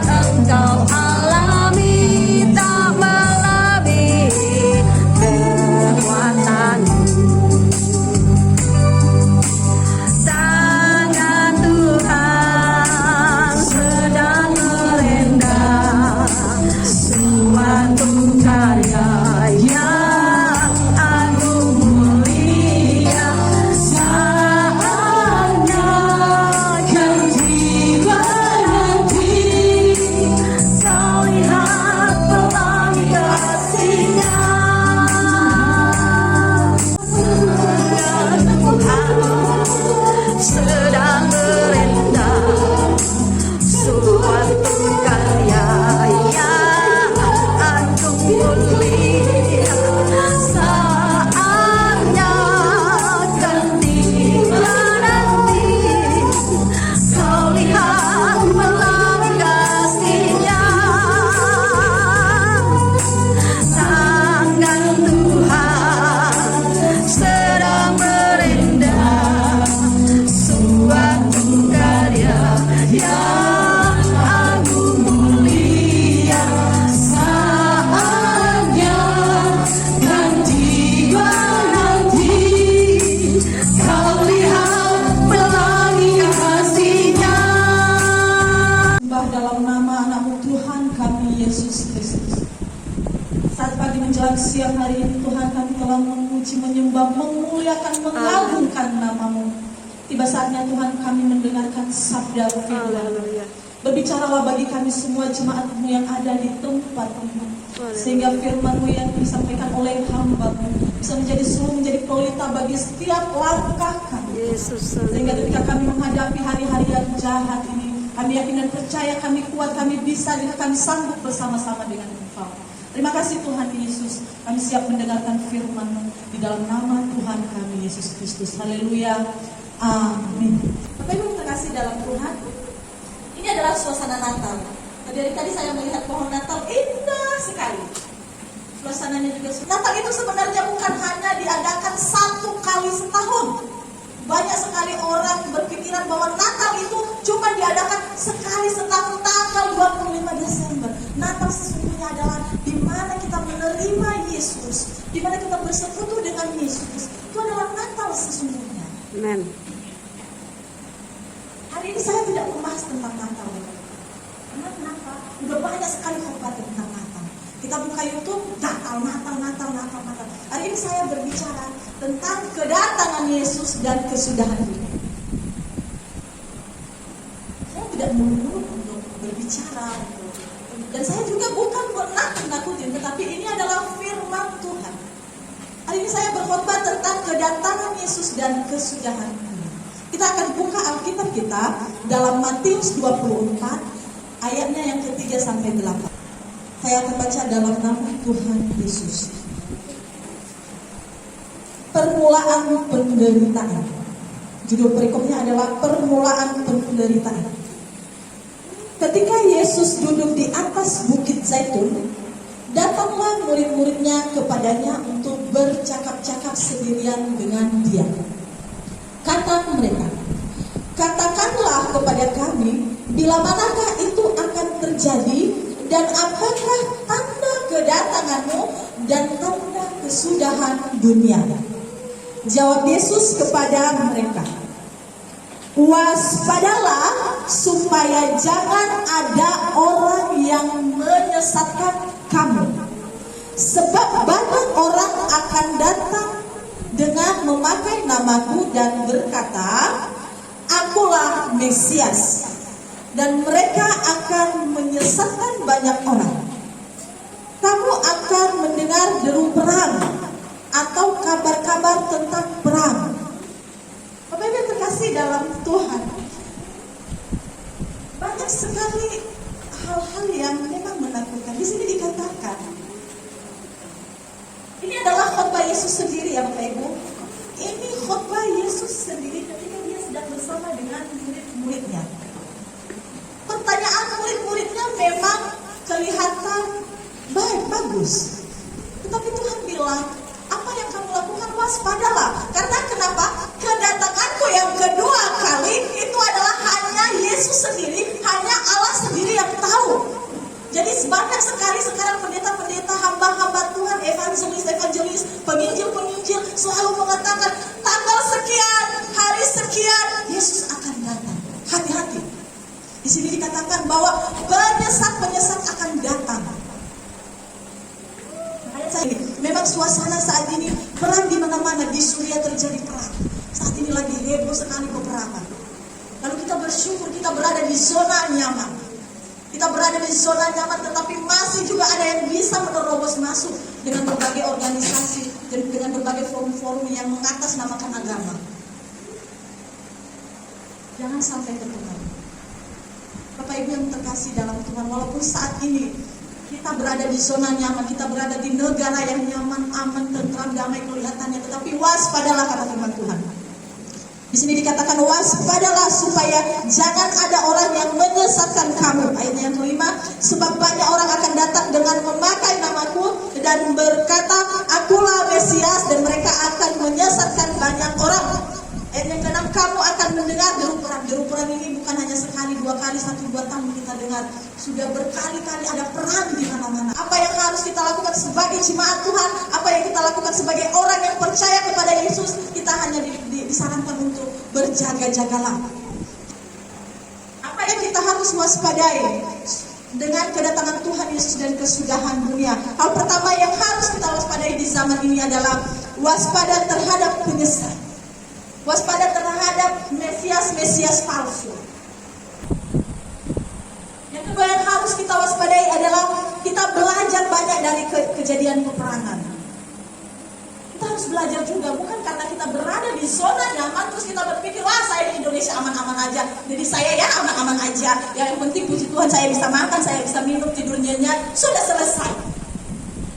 engkau alami, tak melebihi kekuatan. Tangan Tuhan sedang merendah suatu karya yang agung mulia. Saatnya kan tiba nanti, kau lihat pelangi kasih-Nya. Sedang merendah suatu karya yang agung mulia. Saatnya kan tiba nanti, kau lihat pelangi kasih-Nya. Tangan Tuhan sedang merendah suatu karya yang agung mulia. Saatnya kan tiba nanti, kau lihat pelangi kasih-Nya. Sembah dalam nama anak-Mu Tuhan kami Yesus Kristus. Saat pagi menjelang siang hari ini Tuhan, kami telah memuji, menyembah, memuliakan, mengagungkan nama-Mu. Tiba saatnya Tuhan kami mendengarkan sabda firman. Berbicaralah bagi kami semua jemaat-Mu yang ada di tempat ini, sehingga firman-Mu yang disampaikan oleh hamba-Mu bisa menjadi suluh, menjadi pelita bagi setiap langkah kami. Sehingga ketika kami menghadapi hari-hari yang jahat ini, kami yakin dan percaya, kami kuat, kami bisa, dan kami sanggup bersama-sama dengan Engkau. Terima kasih Tuhan Yesus, kami siap mendengarkan firman-Mu di dalam nama Tuhan kami Yesus Kristus. Haleluya, amin. Bapak Ibu terkasih dalam Tuhan, ini adalah suasana Natal. Dari tadi saya melihat pohon Natal indah sekali. Suasananya juga. Natal itu sebenarnya bukan hanya diadakan satu kali setahun. Banyak sekali orang berpikiran bahwa Natal itu cuma diadakan sekali setahun, tanggal 25 Desember. Natal sesungguhnya adalah di mana kita menerima Yesus, di mana kita bersekutu dengan Yesus. Itu adalah Natal sesungguhnya. Amen. Hari ini saya tidak membahas tentang Natal. Karena kenapa? Udah banyak sekali khotbah tentang Natal. Kita buka YouTube, Natal. Hari ini saya berbicara tentang kedatangan Yesus dan kesudahan dunia. Saya tidak muluk-muluk untuk berbicara, dan saya juga bukan menakut-nakutin, tetapi ini adalah firman Tuhan. Hari ini saya berkhotbah tentang kedatangan Yesus dan kesudahan dunia. Kita akan buka Alkitab kita dalam Matius 24 ayatnya yang ke-3 sampai 8. Saya akan baca dalam nama Tuhan Yesus. Permulaan penderitaan. Judul perikopnya adalah permulaan penderitaan. Ketika Yesus duduk di atas Bukit Zaitun, datanglah murid-muridnya kepadanya untuk bercakap-cakap sendirian dengan dia. Kata mereka, "Katakanlah kepada kami, bila manakah itu akan terjadi, dan apakah tanda kedatangan-Mu dan tanda kesudahan dunia?" Jawab Yesus kepada mereka, "Waspadalah supaya jangan ada orang yang menyesatkan kamu. Sebab banyak orang akan datang dengan memakai namaku dan berkata, 'Akulah Mesias,' dan mereka akan menyesatkan banyak orang. Kamu akan mendengar deru perang atau kabar-kabar tentang perang." Bapak Ibu terkasih dalam Tuhan, banyak sekali hal-hal yang memang menakutkan. Di sini dikatakan, ini adalah khotbah Yesus sendiri ya Bapak Ibu. Ini khotbah Yesus sendiri ketika dia sedang bersama dengan murid-muridnya. Pertanyaan murid-muridnya memang kelihatan baik, bagus. Tetapi Tuhan bilang, apa yang kamu lakukan, waspadalah. Karena kenapa? Kedatanganku yang kedua kali itu adalah hanya Yesus sendiri, hanya Allah sendiri yang tahu. evangelis, penginjil selalu mengatakan tanggal sekian, hari sekian Yesus akan datang. Hati-hati. Di sini dikatakan bahwa penyesat akan datang. Memang suasana saat ini perang di mana-mana, di Suriah terjadi perang. Saat ini lagi heboh sekali peperangan. Lalu kita bersyukur kita berada di zona nyaman. Kita berada di zona nyaman, tetapi masih juga ada yang bisa menerobos masuk dengan berbagai organisasi dan dengan berbagai forum-forum yang mengatasnamakan agama. Jangan sampai tertukar. Bapak Ibu yang terkasih dalam Tuhan, walaupun saat ini kita berada di zona nyaman, kita berada di negara yang nyaman, aman, tentram, damai kelihatannya, tetapi waspadalah kata firman Tuhan. Di sini dikatakan waspadalah supaya jangan ada orang yang menyesatkan kamu. Ayat yang kelima, sebab banyak orang akan datang dengan memakai namaku dan berkata, akulah Mesias, dan mereka akan menyesatkan banyak orang. Ayat yang keenam, kamu akan mendengar deru-perang. Deru-perang ini bukan hanya sekali, dua kali, 1-2 tahun kita dengar. Sudah berkali-kali ada perang di mana-mana. Apa yang harus kita lakukan sebagai jemaat Tuhan, apa yang kita lakukan sebagai orang yang percaya kepada Yesus, kita hanya disarankan untuk berjaga-jagalah. Apa yang kita harus waspadai dengan kedatangan Tuhan Yesus dan kesudahan dunia? Hal pertama yang harus kita waspadai di zaman ini adalah waspada terhadap penyesat. Waspada terhadap Mesias palsu. Yang kedua yang harus kita waspadai adalah kita belajar banyak dari kejadian peperangan. Kita harus belajar juga, bukan karena kita berada di zona nyaman terus kita berpikir, wah saya di Indonesia aman-aman aja, jadi saya ya aman-aman aja, yang penting puji Tuhan saya bisa makan, saya bisa minum, tidur nyenyak, sudah selesai.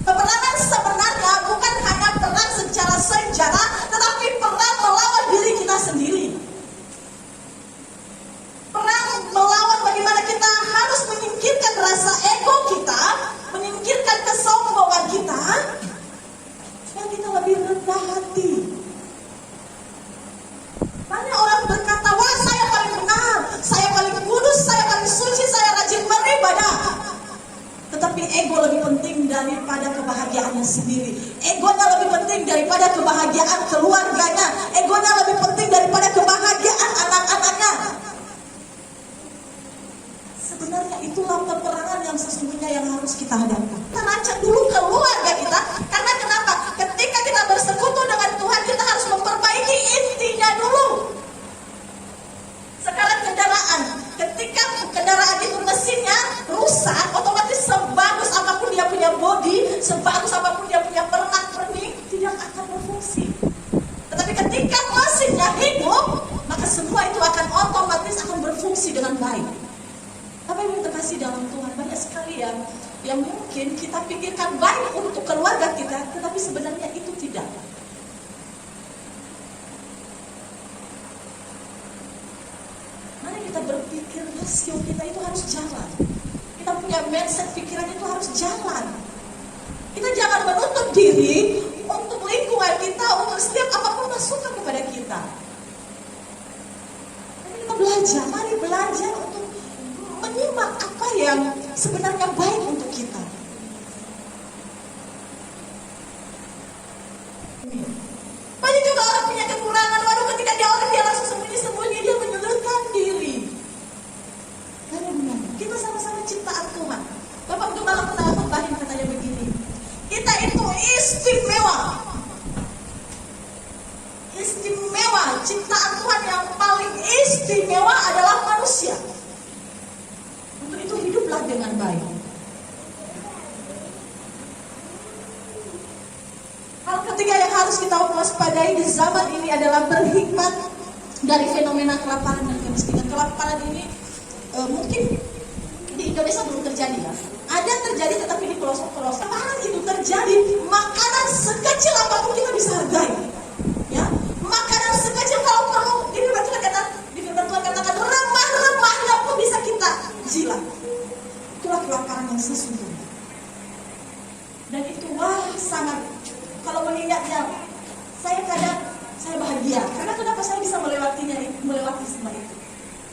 Peperangan sebenarnya bukan hanya perang secara senjata, tetapi perang melawan diri kita sendiri. Perang melawan bagaimana kita harus menyingkirkan rasa ego kita, menyingkirkan kesombongan kita, supaya kita lebih rendah hati. Banyak orang berkata, wah saya paling benar, saya paling kudus, saya paling suci, saya rajin beribadah. Tetapi ego lebih penting daripada kebahagiaannya sendiri. Egonya lebih penting daripada kebahagiaan keluarganya. Egonya lebih penting daripada kebahagiaan anak-anaknya. Sebenarnya itulah peperangan yang sesungguhnya yang harus kita hadapi. Kita rancang dulu keluarga kita. Karena kenapa? Ketika kita bersekutu dengan Tuhan, kita harus memperbaiki intinya dulu. Sekarang kendaraan, ketika kendaraan itu mesinnya rusak, otomatis sebagus apapun dia punya bodi, sebagus apapun dia punya pernak-pernik, tidak akan berfungsi. Tetapi ketika mesinnya hidup, maka semua itu akan otomatis akan berfungsi dengan baik. Apa yang terkasih dalam Tuhan, banyak sekali yang mungkin kita pikirkan baik untuk keluarga kita, tetapi sebenarnya itu tidak. Kita berpikir rasio kita itu harus jalan. Kita punya mindset pikiran itu harus jalan. Kita jangan menutup diri untuk lingkungan kita, untuk setiap apapun masukan kepada kita. Tapi kita belajar, mari belajar untuk menyimak apa yang sebenarnya baik untuk kita. Banyak juga orang punya kekurangan, waduh ketika dia langsung sembunyi-sembunyi, dia menyudutkan diri. Kita sama-sama ciptaan Tuhan. Bapak Gembala pernah khotbahin katanya begini, kita itu istimewa. Istimewa, ciptaan Tuhan yang paling istimewa adalah manusia. Untuk itu hiduplah dengan baik. Hal ketiga yang harus kita waspadai di zaman ini adalah berhikmat dari fenomena kelaparan dan kemiskinan. Kelaparan ini mungkin di Indonesia belum terjadi ya. Ada terjadi tetapi di pelosok-pelosok. Kelaparan itu terjadi, makanan sekecil apapun kita bisa hargai. Ya, makanan sekecil kalau perlu, ini Tuhan kata, di firman Tuhan katakan remah-remahnya pun bisa kita jilat. Itulah kelaparan yang sesungguhnya. Dan itu sangat, kalau mengingatnya, saya bahagia. Karena kenapa saya bisa melewati semua itu?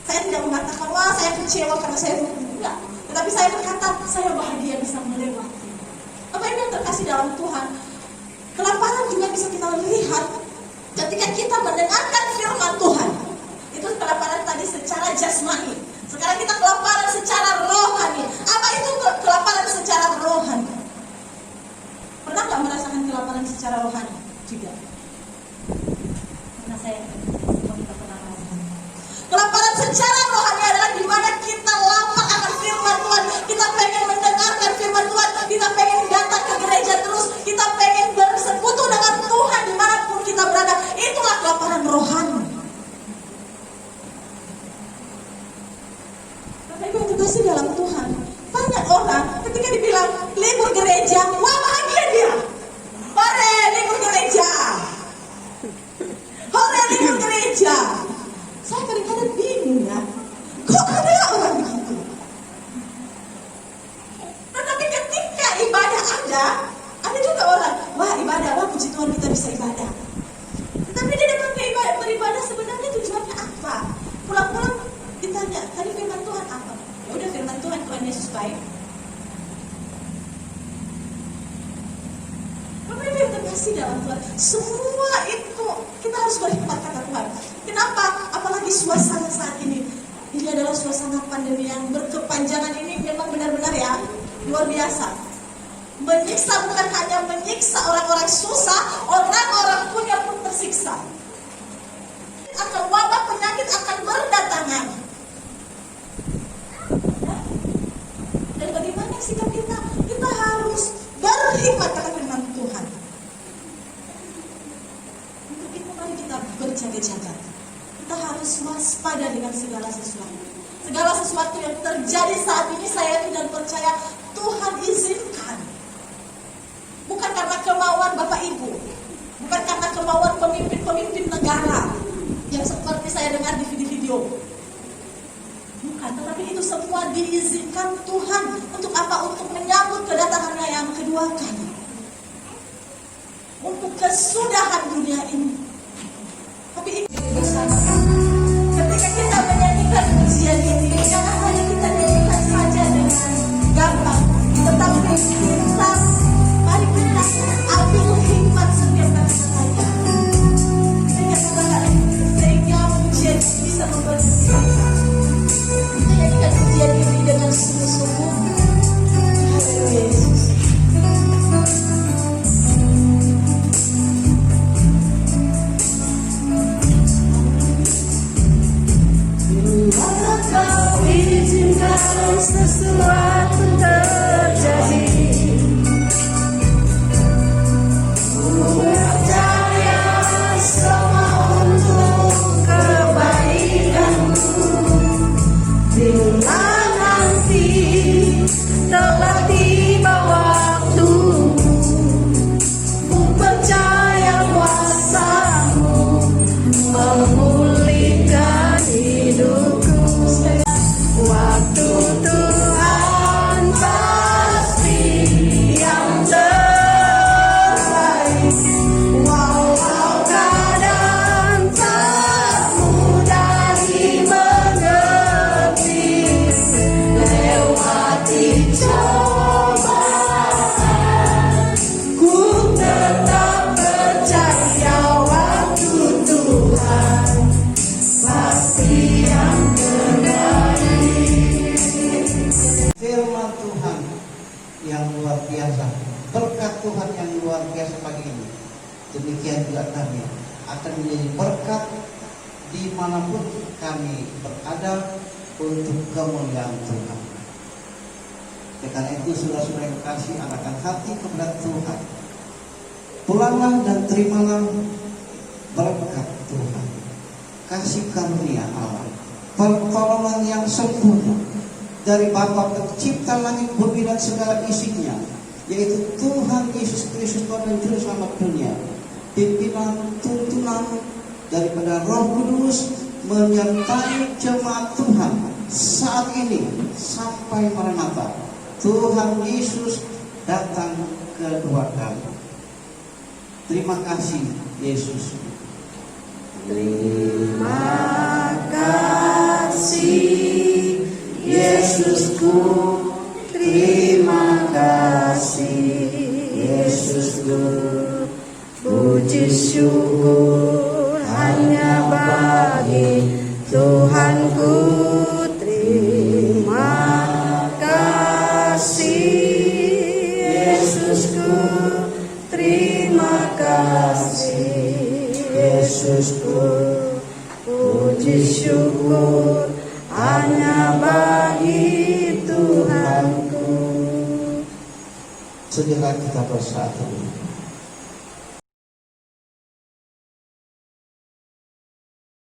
Saya tidak mengatakan, wah saya kecewa karena saya enggak. Tetapi saya berkata, saya bahagia bisa melewati. Apa yang terkasih dalam Tuhan? Kelaparan juga bisa kita lihat ketika kita mendengarkan firman Tuhan. Itu kelaparan tadi secara jasmani. Sekarang kita kelaparan secara rohani. Apa itu kelaparan secara rohani? Pernah nggak merasakan kelaparan secara rohani? Juga. Pernah saya pernah merasakan. Kelaparan secara rohani adalah di mana kita lapar akan firman Tuhan. Kita pengen mendengarkan firman Tuhan. Kita pengen datang ke gereja terus. Kita pengen bersekutu dengan Tuhan dimanapun kita berada. Itulah kelaparan rohani. Bapak Ibu yang terkasih dalam Tuhan, banyak orang ketika dibilang libur gereja, wah bahagia dia. Hore libur gereja. Hore libur gereja. Saya kadang-kadang bingung ya, kok ada orang begitu? Tetapi ketika ibadah ada juga orang, wah ibadah, wah puji Tuhan kita bisa ibadah. Tetapi dia datang ke ibadah, beribadah sebenarnya tujuannya apa? Pulang-pulang ditanya, tadi firman Tuhan apa? Ya udah firman Tuhan, Tuhan Yesus baik. Bapak Ibu yang terkasih dalam Tuhan, semua itu kita harus berhikmat kata Tuhan. Kenapa? Apalagi suasana saat ini. Ini adalah suasana pandemi yang berkepanjangan ini memang benar-benar ya luar biasa. Menyiksa bukan hanya menyiksa orang-orang susah, orang-orang punya pun tersiksa. Akan wabah penyakit akan berdatangan. Dan bagaimana sikap kita? Kita harus berhikmat kata firman Tuhan. Untuk itu mari kita berjaga-jaga. Kita harus waspada dengan segala sesuatu. Segala sesuatu yang terjadi saat ini saya yakin dan percaya Tuhan izinkan. Bukan karena kemauan Bapak Ibu, bukan karena kemauan pemimpin-pemimpin negara yang seperti saya dengar di video-video. Bukan, tetapi itu semua diizinkan Tuhan. Untuk apa? Untuk menyambut kedatangannya yang kedua kali. Untuk kesudahan dunia ini. Tapi ini bersama. Ketika kita menyanyikan pujian ini, jangan hanya kita nyanyikan saja dengan gampang, tetapi kita mari kita ambil hikmat setiap kata-katanya. Sehingga pujian ini bisa membantu kita. Kita nyanyikan pujian ini dengan sungguh-sungguh. Haleluya Yesus. Kau izinkan sesuatu terjadi. Ku percaya semua untuk kebaikanmu. Bila nanti telah tiba waktu, ku percaya kuasa-Mu memulihkan hidupku. Waktu Tuhan pasti yang terbaik. Walau keadaan tak mudah dimengerti, lewati cobaan, ku tetap percaya waktu Tuhan pasti yang firman Tuhan yang luar biasa, berkat Tuhan yang luar biasa pagi ini. Demikian juga kami akan menjadi berkat dimanapun kami berada untuk kemuliaan Tuhan. Karena itu saudara-saudara yang kasih, arahkan hati kepada Tuhan. Pulanglah dan terimalah berkat Tuhan, kasih karunia Allah, pertolongan yang sempurna dari Bapa Pencipta langit bumi dan segala isinya, yaitu Tuhan Yesus Kristus Tuhan dan Juru Selamat dunia. Pimpinan tuntunan daripada Roh Kudus menyertai jemaat Tuhan saat ini sampai Maranatha. Tuhan Yesus datang kedua kali. Terima kasih Yesus. Terima kasih Yesusku, terima kasih Yesusku, puji syukur hanya bagi Tuhanku. Terima kasih Yesusku, terima kasih Yesusku. Puji syukur hanya bagi Tuhanku. Sudilah kita bersatu.